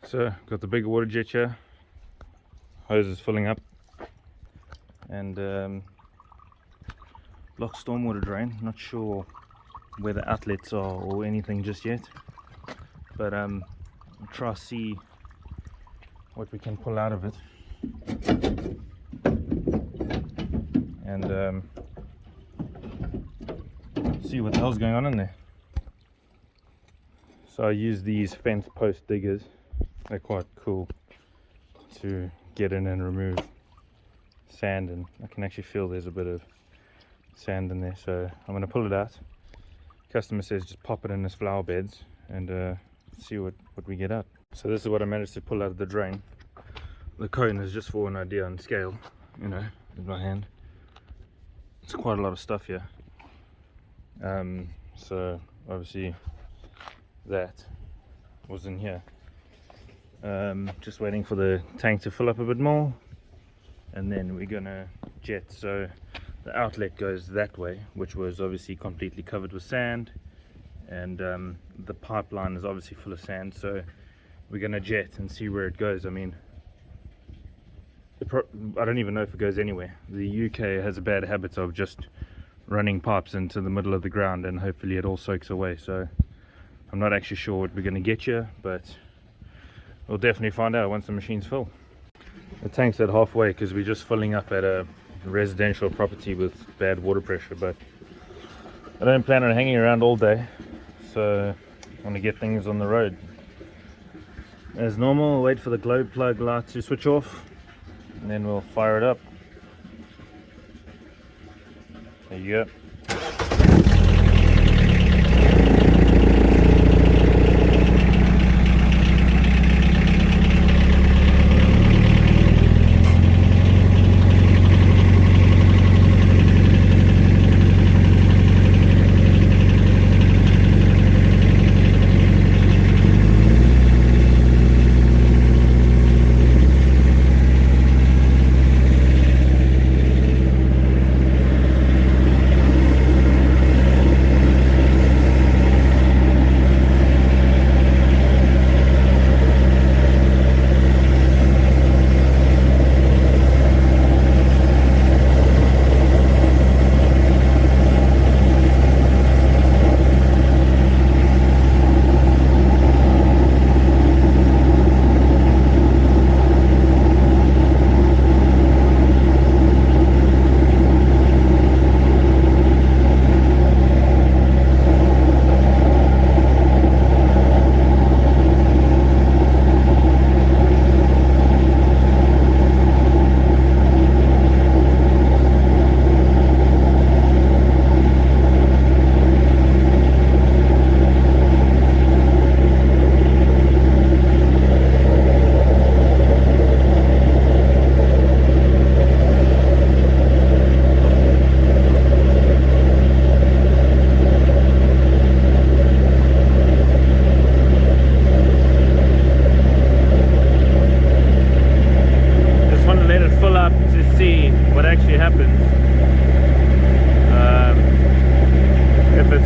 So got the big water jet here, hose is filling up, and block stormwater drain. Not sure where the outlets are or anything just yet, but I'll try to see what we can pull out of it, and see what the hell's going on in there. So I use these fence post diggers. They're quite cool to get in and remove sand, and I can actually feel there's a bit of sand in there, so I'm going to pull it out. Customer says just pop it in his flower beds and see what we get out. So this is what I managed to pull out of the drain. The cone is just for an idea on scale, you know, with my hand. It's quite a lot of stuff here. So obviously that was in here. Just waiting for the tank to fill up a bit more, and then we're gonna jet. So the outlet goes that way, which was obviously completely covered with sand, and the pipeline is obviously full of sand, so we're gonna jet and see where it goes. I mean, I don't even know if it goes anywhere. The UK has a bad habit of just running pipes into the middle of the ground, and hopefully it all soaks away. So I'm not actually sure what we're gonna get here, but we'll definitely find out once the machines fill. The tank's at halfway because we're just filling up at a residential property with bad water pressure, but I don't plan on hanging around all day, so I want to get things on the road. As normal, wait for the glow plug light to switch off, and then we'll fire it up. There you go.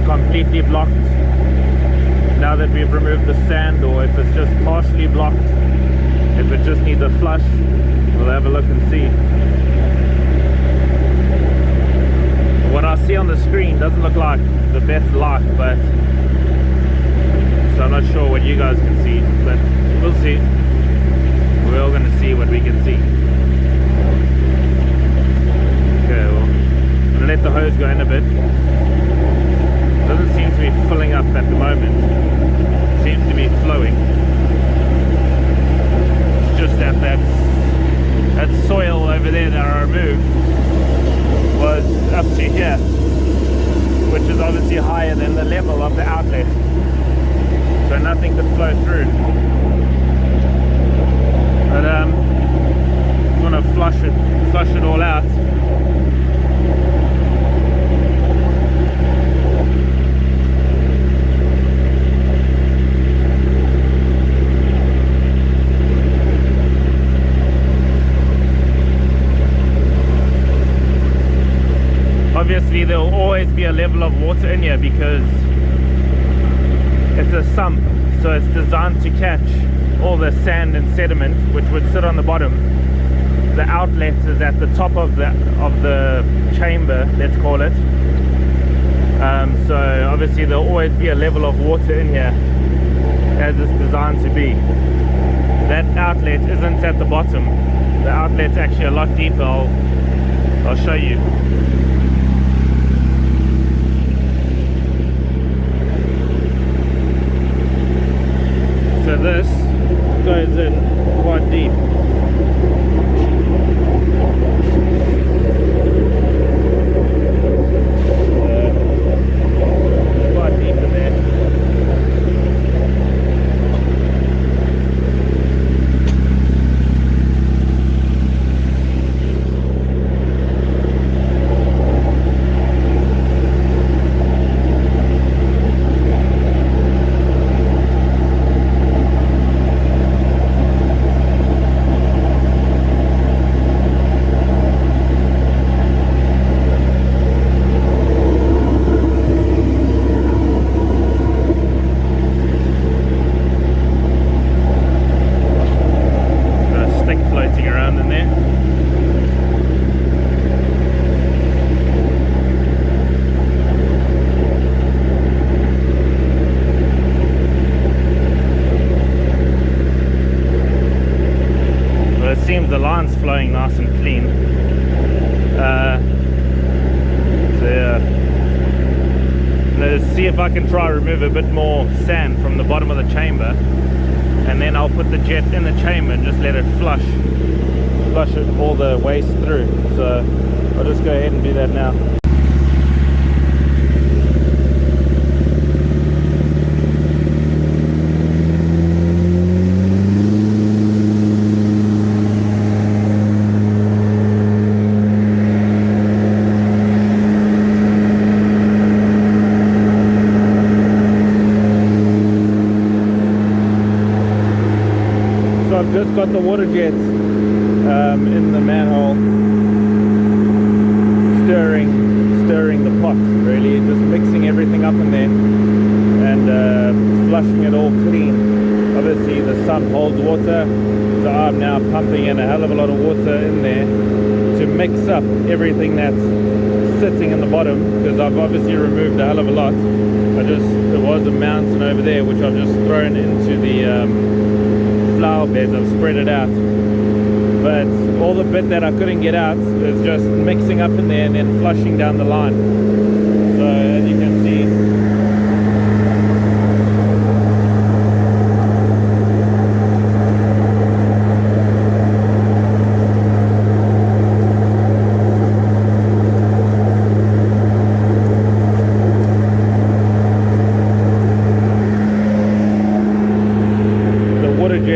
Completely blocked now that we've removed the sand, or if it's just partially blocked, if it just needs a flush, we'll have a look and see. What I see on the screen doesn't look like the best light, but so I'm not sure what you guys can see, but we'll see. We're all going to see what we can see. Okay, well, I'm going to let the hose go in a bit. Doesn't seem to be filling up at the moment. It seems to be flowing. It's just that soil over there that I removed was up to here, which is obviously higher than the level of the outlet, so nothing could flow through. But I'm gonna flush it all out. Obviously there will always be a level of water in here because it's a sump, so it's designed to catch all the sand and sediment which would sit on the bottom. The outlet is at the top of the chamber, let's call it. So obviously there'll always be a level of water in here as it's designed to be. That outlet isn't at the bottom. The outlet's actually a lot deeper. I'll show you. So this goes in quite deep. Quite deep in there. The line's flowing nice and clean. So yeah, let's see if I can try remove a bit more sand from the bottom of the chamber, and then I'll put the jet in the chamber and just let it flush it all the waste through. So I'll just go ahead and do that now. I've just got the water jets in the manhole, stirring the pot, really, just mixing everything up in there and flushing it all clean. Obviously the sump holds water, so I'm now pumping in a hell of a lot of water in there to mix up everything that's sitting in the bottom, because I've obviously removed a hell of a lot. There was a mountain over there which I've just thrown into the flower beds. I've spread it out, but all the bit that I couldn't get out is just mixing up in there and then flushing down the line. So as you can see,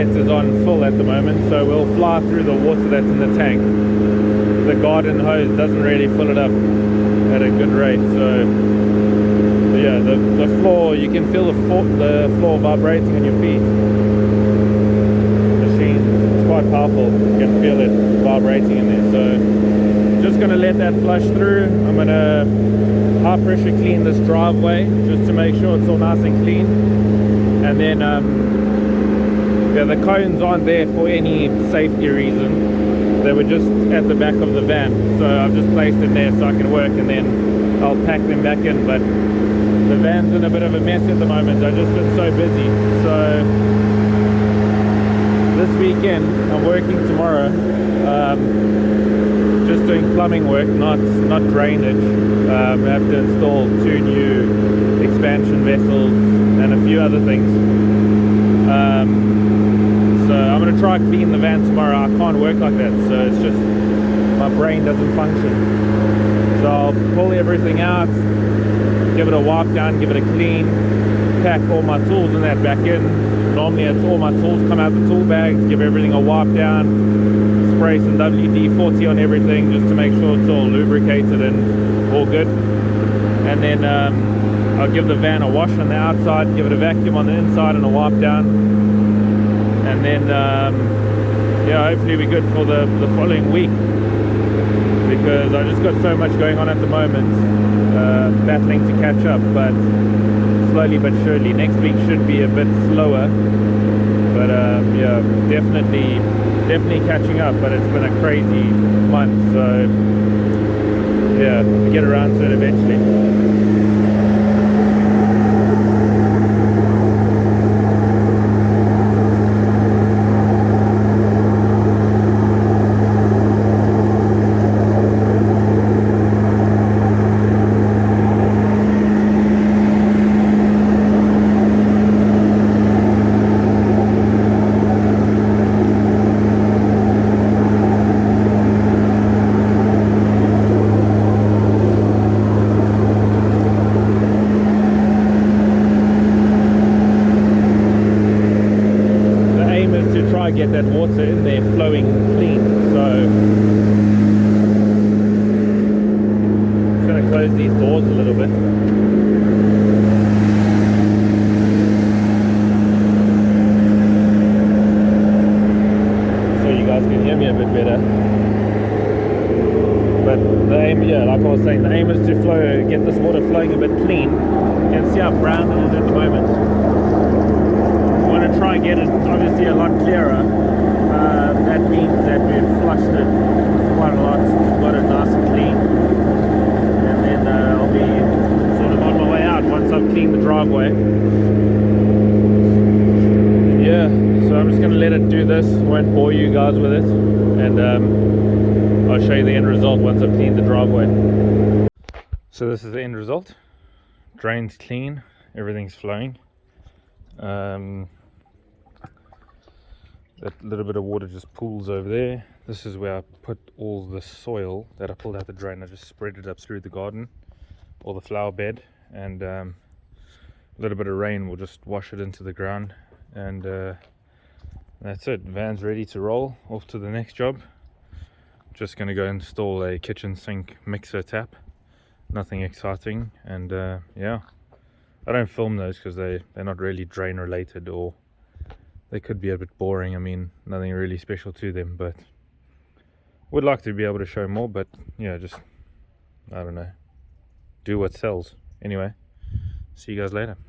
is on full at the moment, so we'll fly through the water that's in the tank. The garden hose doesn't really fill it up at a good rate, so yeah, the floor, you can feel the floor vibrating on your feet. The machine, it's quite powerful, you can feel it vibrating in there. So just going to let that flush through. I'm going to high pressure clean this driveway just to make sure it's all nice and clean, and then yeah, the cones aren't there for any safety reason. They were just at the back of the van, so I've just placed them there so I can work, and then I'll pack them back in. But the van's in a bit of a mess at the moment. I've just been so busy. So this weekend I'm working tomorrow, just doing plumbing work, not drainage. I have to install 2 new expansion vessels and a few other things. So I'm going to try clean the van tomorrow. I can't work like that, so it's just my brain doesn't function. So I'll pull everything out, give it a wipe down, give it a clean, pack all my tools in that back in. Normally it's all my tools come out the tool bags, give everything a wipe down, spray some WD-40 on everything just to make sure it's all lubricated and all good. And then I'll give the van a wash on the outside, give it a vacuum on the inside and a wipe down. And then yeah, hopefully we're good for the following week, because I just got so much going on at the moment, battling to catch up. But slowly but surely next week should be a bit slower, but yeah, definitely catching up, but it's been a crazy month, so yeah, we'll get around to it eventually. Get that water in there flowing clean, so just going to close these doors a little bit. So you guys can hear me a bit better. But the aim, yeah, like I was saying, the aim is to get this water flowing a bit clean. You can see how brown it is at the moment. Try and get it obviously a lot clearer. That means that we've flushed it quite a lot, got it nice and clean, and then I'll be sort of on my way out once I've cleaned the driveway. Yeah, so I'm just going to let it do this, won't bore you guys with it, and I'll show you the end result once I've cleaned the driveway. So this is the end result. Drain's clean, everything's flowing. That little bit of water just pools over there. This is where I put all the soil that I pulled out the drain. I just spread it up through the garden or the flower bed, and a little bit of rain will just wash it into the ground, and that's it. Van's ready to roll off to the next job. Just going to go install a kitchen sink mixer tap. Nothing exciting, and yeah, I don't film those because they're not really drain related, or they could be a bit boring. I mean, nothing really special to them, but would like to be able to show more. But yeah, just, I don't know, do what sells. Anyway, see you guys later.